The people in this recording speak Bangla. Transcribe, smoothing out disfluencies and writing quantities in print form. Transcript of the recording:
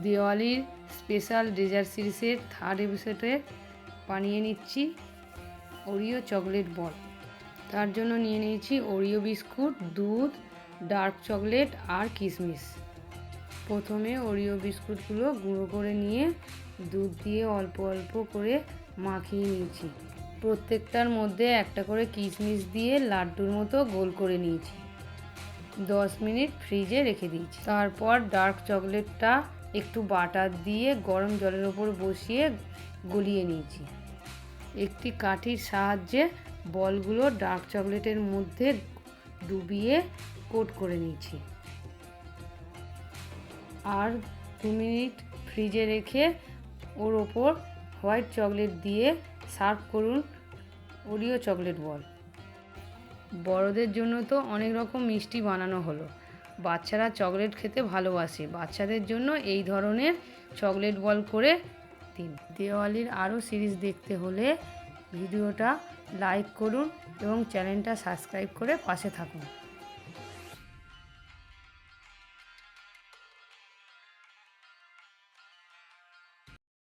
দিওয়ালির স্পেশাল ডেজার্ট সিরিজের থার্ড এপিসোডে বানিয়ে নিচ্ছি ওরিও চকলেট বল। তার জন্য নিয়ে নিয়েছি ওরিও বিস্কুট, দুধ, ডার্ক চকলেট আর কিশমিশ। প্রথমে ওরিও বিস্কুটগুলো গুঁড়ো করে নিয়ে দুধ দিয়ে অল্প অল্প করে মাখিয়ে নিয়েছি। প্রত্যেকটার মধ্যে একটা করে কিশমিশ দিয়ে লাড্ডুর মতো গোল করে নিয়েছি। 10 মিনিট ফ্রিজে রেখে দিয়েছি। তারপর ডার্ক চকলেটটা একটু বাটার দিয়ে গরম জলের ওপর বসিয়ে গলিয়ে নিয়েছি। একটি কাঠির সাহায্যে বলগুলো ডার্ক চকলেটের মধ্যে ডুবিয়ে কোট করে নিয়েছি। আর 2 মিনিট ফ্রিজে রেখে ওর ওপর হোয়াইট চকলেট দিয়ে সার্ভ করুন ওরিও চকলেট বল। বড়দের জন্য তো অনেক রকম মিষ্টি বানানো হলো, বাচ্চারা চকলেট খেতে ভালোবাসে, বাচ্চাদের জন্য এই ধরনের চকলেট বল করে দিন। দিওয়ালির আরও সিরিজ দেখতে হলে ভিডিওটা লাইক করুন এবং চ্যানেলটা সাবস্ক্রাইব করে পাশে থাকুন।